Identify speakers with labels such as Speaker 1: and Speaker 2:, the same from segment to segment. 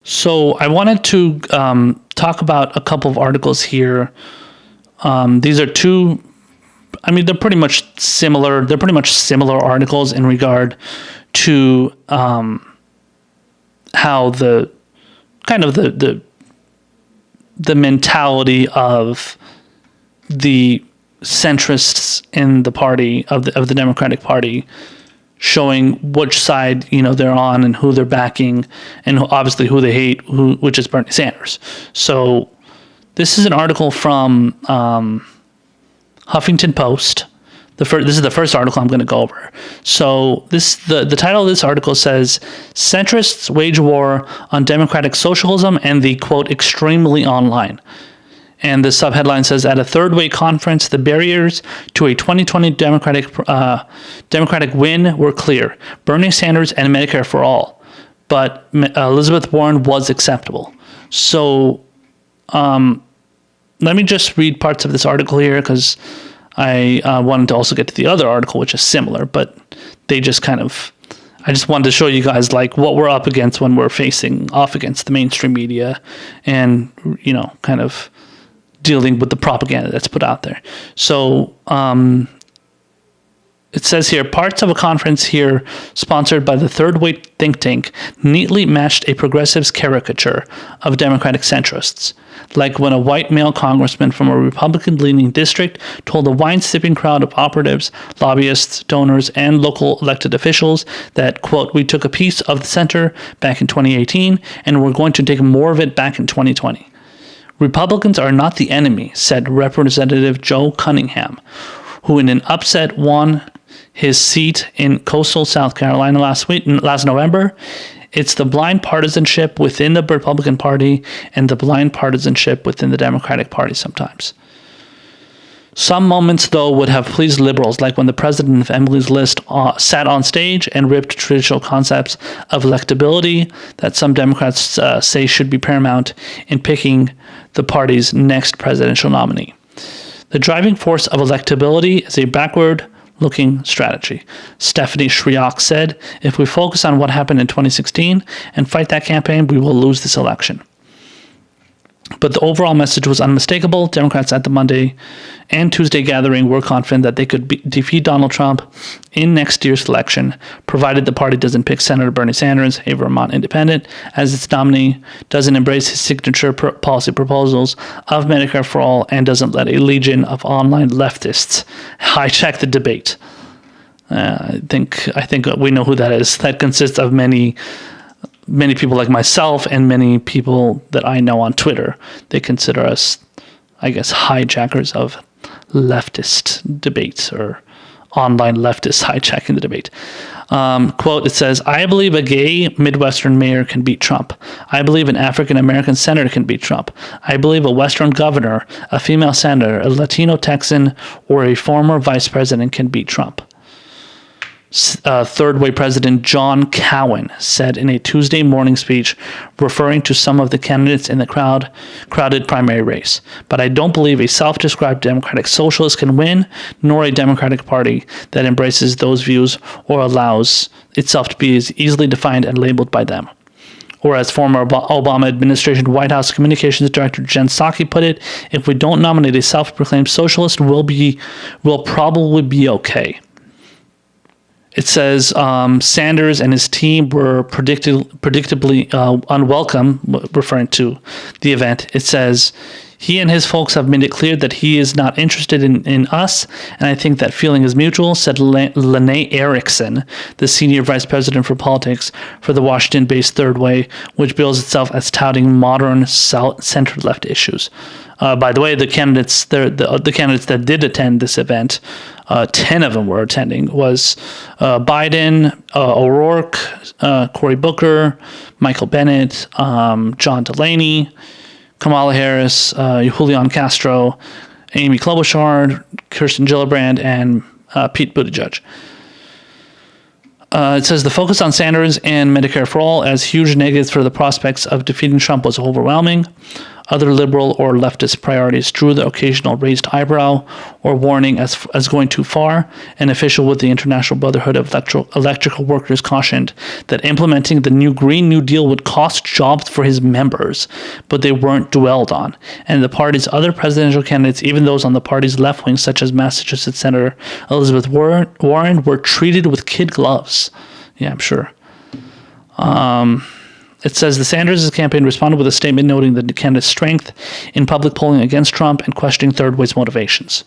Speaker 1: So I wanted to talk about a couple of articles here. These are two. I mean, they're pretty much similar. They're pretty much similar articles in regard to how the kind of the mentality of the centrists in the party of the Democratic Party, showing which side they're on and who they're backing, and obviously who they hate, which is Bernie Sanders. So this is an article from Huffington Post. This is the first article I'm going to go over. So the title of this article says, "Centrists wage war on democratic socialism and the, quote, extremely online." And the subheadline says, "At a third-way conference, the barriers to a 2020 Democratic win were clear. Bernie Sanders and Medicare for all. But Elizabeth Warren was acceptable." So let me just read parts of this article here, because I wanted to also get to the other article, which is similar, but they just I just wanted to show you guys like what we're up against when we're facing off against the mainstream media and, kind of dealing with the propaganda that's put out there. So it says here, parts of a conference here sponsored by the Third Way think tank neatly matched a progressive's caricature of Democratic centrists. Like when a white male congressman from a Republican-leaning district told a wine-sipping crowd of operatives, lobbyists, donors, and local elected officials that, quote, "we took a piece of the center back in 2018 and we're going to take more of it back in 2020. Republicans are not the enemy," said Representative Joe Cunningham, who in an upset won his seat in coastal South Carolina last November. "It's the blind partisanship within the Republican Party and the blind partisanship within the Democratic Party sometimes. Some moments, though, would have pleased liberals, like when the president of Emily's List sat on stage and ripped traditional concepts of electability that some Democrats say should be paramount in picking the party's next presidential nominee. The driving force of electability is a backward-looking strategy," Stephanie Shryock said. "If we focus on what happened in 2016 and fight that campaign, we will lose this election." But the overall message was unmistakable. Democrats at the Monday and Tuesday gathering were confident that they could defeat Donald Trump in next year's election, provided the party doesn't pick Senator Bernie Sanders, a Vermont independent, as its nominee, doesn't embrace his signature policy proposals of Medicare for all, and doesn't let a legion of online leftists hijack the debate. I think we know who that is. That consists of many people like myself and many people that I know on Twitter. They consider us, I guess, hijackers of leftist debates, or online leftists hijacking the debate. Quote, it says, "I believe a gay Midwestern mayor can beat Trump. I believe an African-American senator can beat Trump. I believe a Western governor, a female senator, a Latino Texan, or a former vice president can beat Trump." Third Way President John Cowan said in a Tuesday morning speech, referring to some of the candidates in the crowded primary race. "But I don't believe a self-described democratic socialist can win, nor a Democratic Party that embraces those views or allows itself to be as easily defined and labeled by them." Or as former Obama administration White House Communications Director Jen Psaki put it, "If we don't nominate a self-proclaimed socialist, we'll probably be okay." It says Sanders and his team were predictably unwelcome, referring to the event. It says, "He and his folks have made it clear that he is not interested in us, and I think that feeling is mutual," said Lene Erickson, the senior vice president for politics for the Washington-based Third Way, which bills itself as touting modern center-left issues. By the way, the candidates that did attend this event, 10 of them were attending, was Biden, O'Rourke, Cory Booker, Michael Bennet, John Delaney, Kamala Harris, Julian Castro, Amy Klobuchar, Kirsten Gillibrand, and Pete Buttigieg. It says the focus on Sanders and Medicare for all as huge negatives for the prospects of defeating Trump was overwhelming. Other liberal or leftist priorities drew the occasional raised eyebrow or warning as going too far. An official with the International Brotherhood of Electrical Workers cautioned that implementing the new Green New Deal would cost jobs for his members, but they weren't dwelled on. And the party's other presidential candidates, even those on the party's left wing, such as Massachusetts Senator Elizabeth Warren, were treated with kid gloves. Yeah, I'm sure. It says the Sanders campaign responded with a statement noting the candidate's strength in public polling against Trump and questioning third way's motivations.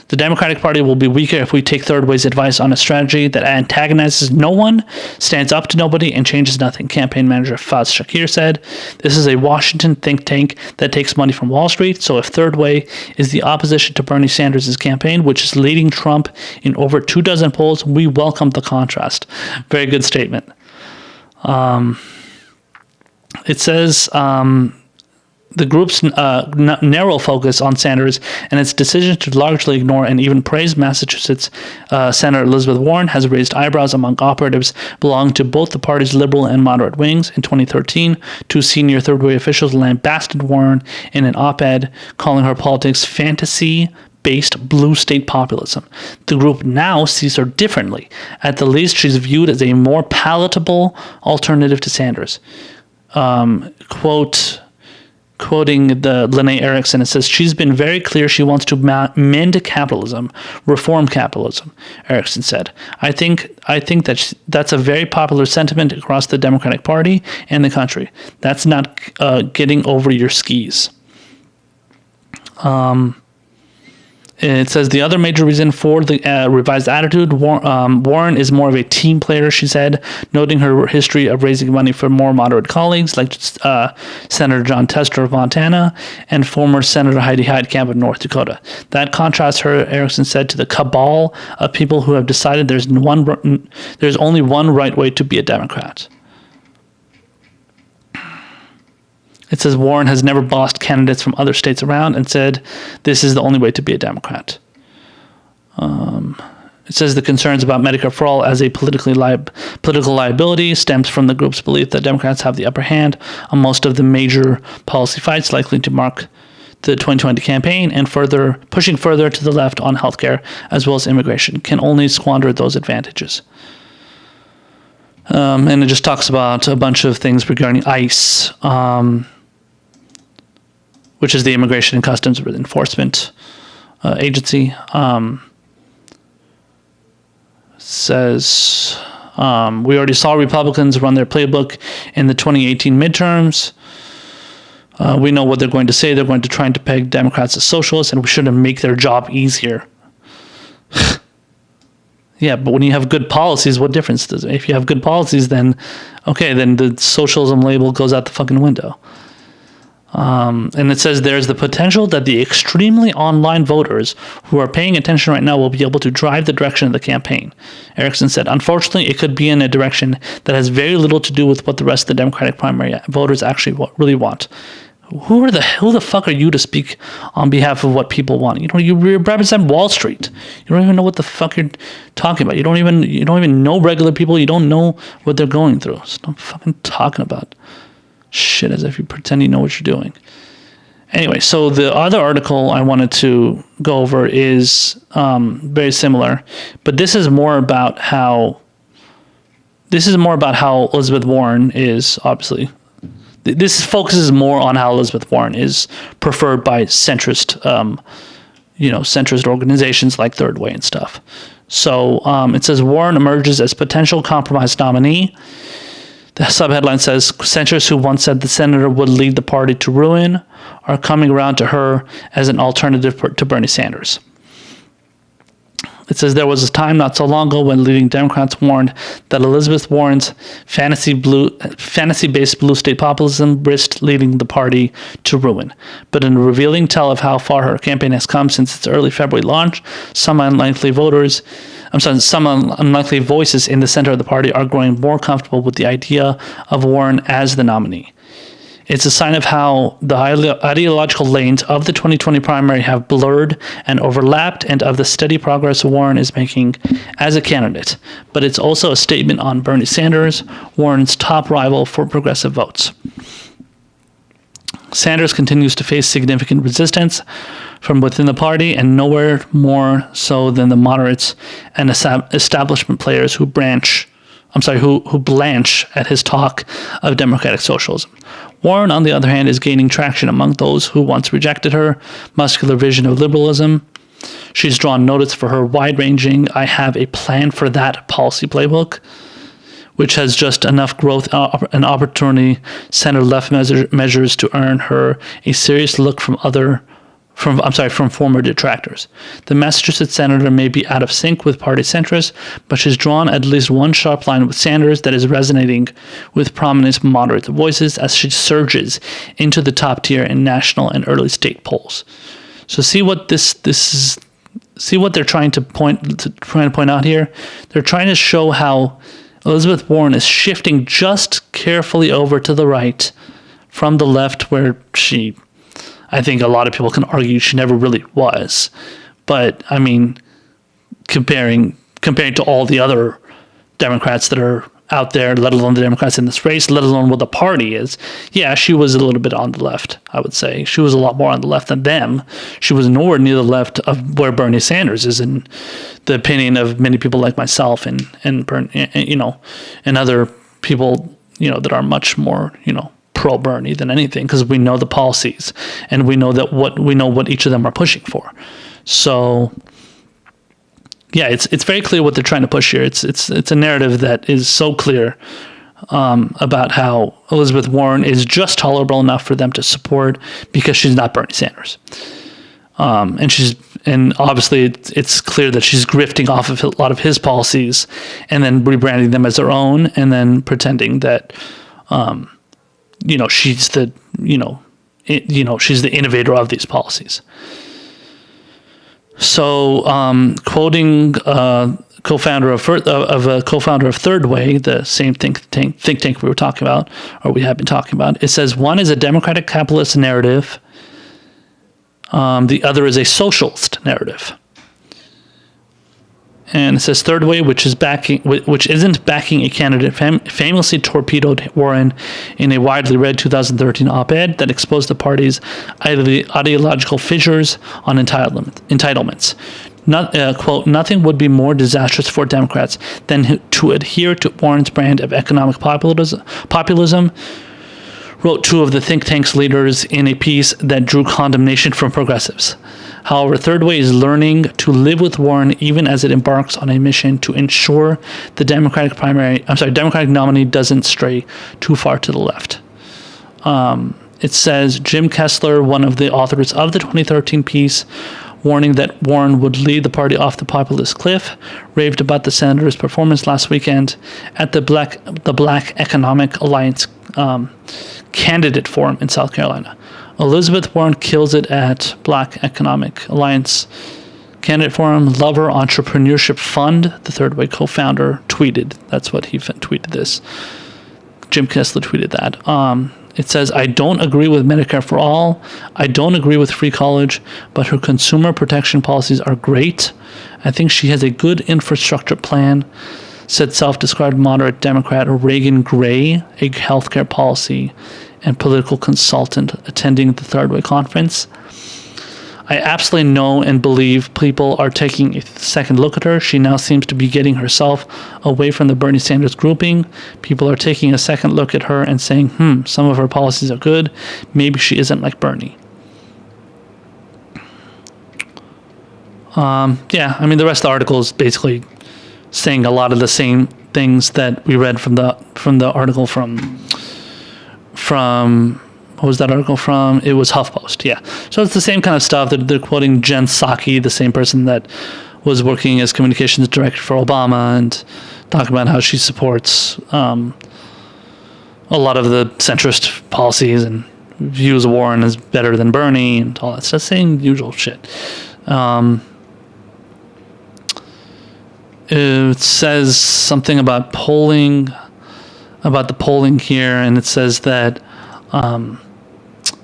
Speaker 1: The Democratic Party will be weaker if we take third way's advice on a strategy that antagonizes no one, stands up to nobody, and changes nothing, campaign manager Faz Shakir said. This is a Washington think tank that takes money from Wall Street, so if third way is the opposition to Bernie Sanders' campaign, which is leading Trump in over 24 polls, we welcome the contrast. Very good statement. It says the group's narrow focus on Sanders and its decision to largely ignore and even praise Massachusetts Senator Elizabeth Warren has raised eyebrows among operatives belonging to both the party's liberal and moderate wings. In 2013, two senior third-way officials lambasted Warren in an op-ed calling her politics fantasy-based blue state populism. The group now sees her differently. At the least, she's viewed as a more palatable alternative to Sanders. Quoting the Lene Erickson, it says, she's been very clear she wants to mend capitalism, reform capitalism, Erickson said. I think that's a very popular sentiment across the Democratic Party and the country. That's not getting over your skis. It says the other major reason for the revised attitude, Warren is more of a team player, she said, noting her history of raising money for more moderate colleagues like Senator John Tester of Montana and former Senator Heidi Heitkamp of North Dakota. That contrasts her, Erickson said, to the cabal of people who have decided there's only one right way to be a Democrat. It says Warren has never bossed candidates from other states around and said this is the only way to be a Democrat. It says the concerns about Medicare for All as a political liability stems from the group's belief that Democrats have the upper hand on most of the major policy fights likely to mark the 2020 campaign, and pushing further to the left on healthcare as well as immigration can only squander those advantages. And it just talks about a bunch of things regarding ICE, which is the Immigration and Customs Enforcement Agency. Says we already saw Republicans run their playbook in the 2018 midterms. We know what they're going to say. They're going to try to peg Democrats as socialists, and we shouldn't make their job easier. Yeah, but when you have good policies, what difference does it make? If you have good policies, then the socialism label goes out the fucking window. And it says there's the potential that the extremely online voters who are paying attention right now will be able to drive the direction of the campaign. Erickson said, unfortunately, it could be in a direction that has very little to do with what the rest of the Democratic primary voters actually really want. Who the fuck are you to speak on behalf of what people want? You represent Wall Street. You don't even know what the fuck you're talking about. You don't even know regular people. You don't know what they're going through. Stop fucking talking about shit as if you pretend you know what you're doing. Anyway, so the other article I wanted to go over is very similar, but this is more about how Elizabeth Warren is obviously. This focuses more on how Elizabeth Warren is preferred by centrist, centrist organizations like Third Way and stuff. So it says Warren emerges as potential compromise nominee. The subheadline says, centrists who once said the senator would lead the party to ruin are coming around to her as an alternative to Bernie Sanders. It says there was a time not so long ago when leading Democrats warned that Elizabeth Warren's fantasy-based blue state populism risked leading the party to ruin. But in a revealing tell of how far her campaign has come since its early February launch, some unlikely voices in the center of the party are growing more comfortable with the idea of Warren as the nominee. It's a sign of how the ideological lanes of the 2020 primary have blurred and overlapped, and of the steady progress Warren is making as a candidate. But it's also a statement on Bernie Sanders, Warren's top rival for progressive votes. Sanders continues to face significant resistance from within the party, and nowhere more so than the moderates and establishment players who blanch at his talk of democratic socialism. Warren, on the other hand, is gaining traction among those who once rejected her muscular vision of liberalism. She's drawn notice for her wide-ranging "I have a plan for that" policy playbook, which has just enough growth and opportunity center-left measures to earn her a serious look from former detractors. The Massachusetts senator may be out of sync with party centrists, but she's drawn at least one sharp line with Sanders that is resonating with prominent moderate voices as she surges into the top tier in national and early state polls. So see what this is. See what they're trying to point out here. They're trying to show how Elizabeth Warren is shifting just carefully over to the right from the left, where she, I think a lot of people can argue she never really was. But I mean, comparing to all the other Democrats that are out there, let alone the Democrats in this race, let alone what the party is, yeah, she was a little bit on the left, I would say. She was a lot more on the left than them. She was nowhere near the left of where Bernie Sanders is, in the opinion of many people like myself and other people, that are much more, pro Bernie than anything, because we know the policies and we know what each of them are pushing for. So yeah, it's very clear what they're trying to push here. It's a narrative that is so clear about how Elizabeth Warren is just tolerable enough for them to support because she's not Bernie Sanders, and obviously it's clear that she's grifting off of a lot of his policies and then rebranding them as her own, and then pretending that she's the she's the innovator of these policies. So, quoting co-founder of Third Way, the same think tank we were talking about, or we have been talking about, it says one is a democratic capitalist narrative, the other is a socialist narrative. And it says Third Way, which isn't backing a candidate, famously torpedoed Warren in a widely read 2013 op-ed that exposed the party's ideological fissures on entitlements. Quote, nothing would be more disastrous for Democrats than to adhere to Warren's brand of economic populism, wrote two of the think tank's leaders in a piece that drew condemnation from progressives. However, Third Way is learning to live with Warren even as it embarks on a mission to ensure the Democratic nominee doesn't stray too far to the left. It says Jim Kessler, one of the authors of the 2013 piece, warning that Warren would lead the party off the populist cliff, raved about the senator's performance last weekend at the Black Economic Alliance candidate forum in South Carolina. Elizabeth Warren kills it at Black Economic Alliance candidate forum. Lover Entrepreneurship Fund, the Third Way co-founder, tweeted. That's what he tweeted this. Jim Kessler tweeted that. It says, I don't agree with Medicare for all. I don't agree with free college, but her consumer protection policies are great. I think she has a good infrastructure plan, said self-described moderate Democrat Reagan Gray, a healthcare policy and political consultant attending the Third Way conference. I absolutely know and believe people are taking a second look at her. She now seems to be getting herself away from the Bernie Sanders grouping. People are taking a second look at her and saying, some of her policies are good. Maybe she isn't like Bernie. The rest of the article is basically saying a lot of the same things that we read from the article from what was that article from? It was HuffPost, yeah. So it's the same kind of stuff. They're quoting Jen Psaki, the same person that was working as communications director for Obama, and talking about how she supports a lot of the centrist policies and views Warren as better than Bernie and all that stuff. Same usual shit. It says something about the polling here, and it says that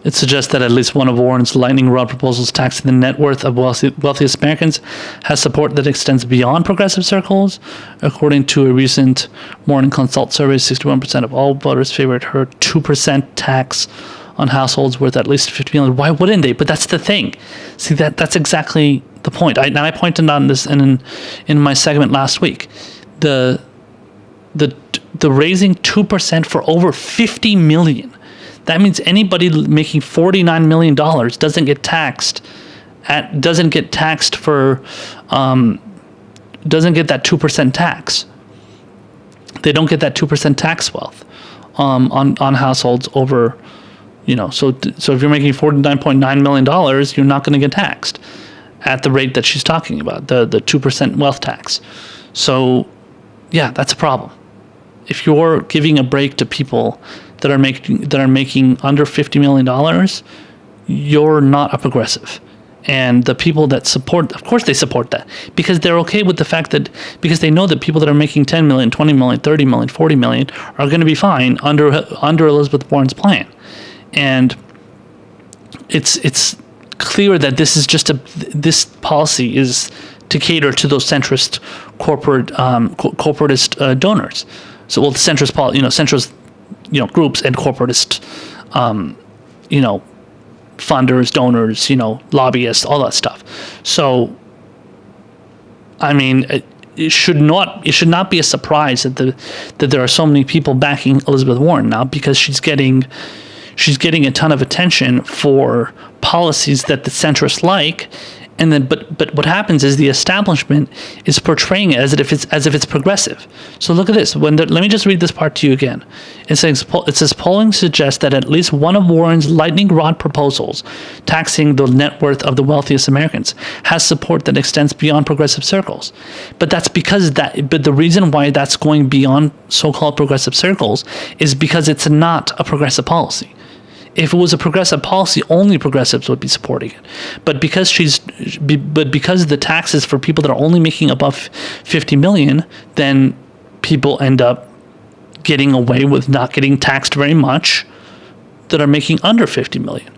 Speaker 1: it suggests that at least one of Warren's lightning rod proposals taxing the net worth of wealthiest Americans has support that extends beyond progressive circles. According to a recent Morning Consult survey, 61% of all voters favored her 2% tax on households worth at least 50 million. Why wouldn't they? But that's the thing. See, that's exactly the point. I pointed on this in my segment last week. The raising 2% for over 50 million. That means anybody making $49 million doesn't get taxed for doesn't get that 2% tax. They don't get that 2% tax wealth on households over, so if you're making $49.9 million, you're not going to get taxed at the rate that she's talking about, the 2% wealth tax. So yeah, that's a problem. If you're giving a break to people that are making under $50 million, you're not a progressive. And the people that support, of course they support that, because they're okay with the fact that, because they know that people that are making 10 million, 20 million, 30 million, 40 million are going to be fine under Elizabeth Warren's plan. And it's clear that this is this policy is to cater to those centrist corporatist donors. So, the centrist centrist groups and corporatist funders, donors, lobbyists, all that stuff. So, I mean, it should not be a surprise that there are so many people backing Elizabeth Warren now, because she's getting a ton of attention for policies that the centrists like. And then, but what happens is the establishment is portraying it as if it's progressive. So look at this. Let me just read this part to you again. It says polling suggests that at least one of Warren's lightning rod proposals, taxing the net worth of the wealthiest Americans, has support that extends beyond progressive circles. But the reason why that's going beyond so-called progressive circles is because it's not a progressive policy. If it was a progressive policy, only progressives would be supporting it. But because the taxes for people that are only making above 50 million, then people end up getting away with not getting taxed very much that are making under 50 million.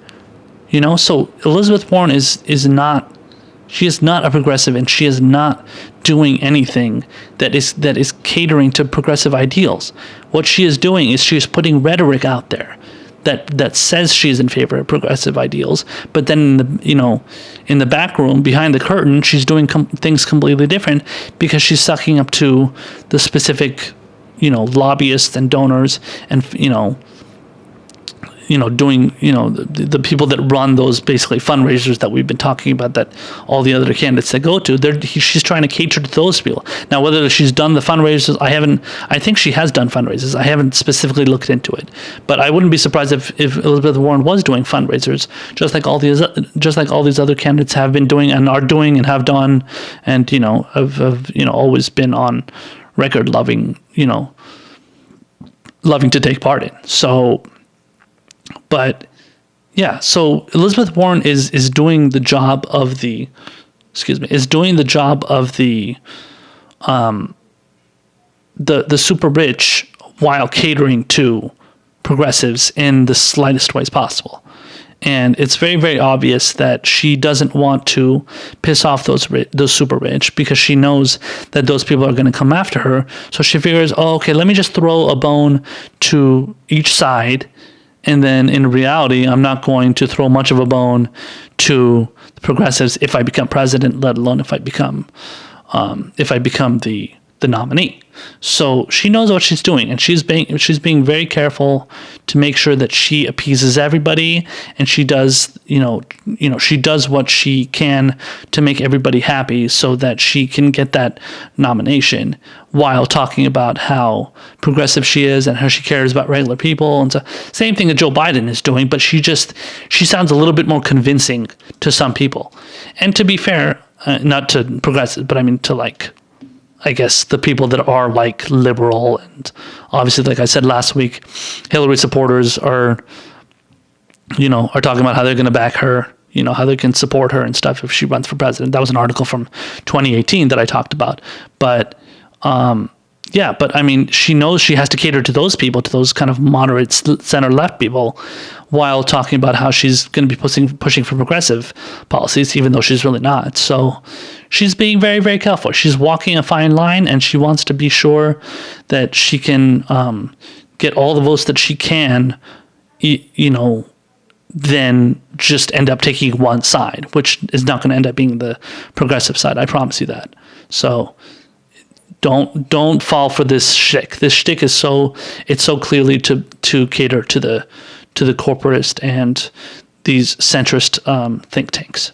Speaker 1: So Elizabeth Warren is not a progressive, and she is not doing anything that is catering to progressive ideals. What she is doing is she is putting rhetoric out there that says she's in favor of progressive ideals, but then in the back room behind the curtain, she's doing things completely different, because she's sucking up to the specific lobbyists and donors and doing the people that run those basically fundraisers that we've been talking about, that all the other candidates that go to. She's trying to cater to those people. Now, whether she's done the fundraisers, I think she has done fundraisers. I haven't specifically looked into it, but I wouldn't be surprised if Elizabeth Warren was doing fundraisers, just like all these other candidates have been doing and are doing and have done, and have always been on record loving to take part in. So. But yeah, so Elizabeth Warren is doing the job of the super rich, while catering to progressives in the slightest ways possible. And it's very, very obvious that she doesn't want to piss off those super rich, because she knows that those people are going to come after her. So she figures, okay, let me just throw a bone to each side. And then in reality, I'm not going to throw much of a bone to the progressives if I become president, let alone if I become the nominee. So she knows what she's doing, and she's being very careful to make sure that she appeases everybody, and she does she does what she can to make everybody happy, so that she can get that nomination, while talking about how progressive she is and how she cares about regular people. And so, same thing that Joe Biden is doing, but she sounds a little bit more convincing to some people. And to be fair, not to progressive, but I mean to I guess the people that are liberal, and obviously, like I said last week, Hillary supporters are talking about how they're going to back her, how they can support her and stuff if she runs for president. That was an article from 2018 that I talked about. But yeah, but I mean, she knows she has to cater to those people, to those kind of moderate center left people, while talking about how she's going to be pushing for progressive policies, even though she's really not. So she's being very, very careful. She's walking a fine line, and she wants to be sure that she can get all the votes that she can, then just end up taking one side, which is not going to end up being the progressive side. I promise you that. So don't fall for this shtick. This shtick is so clearly to cater to the corporatist and these centrist think tanks.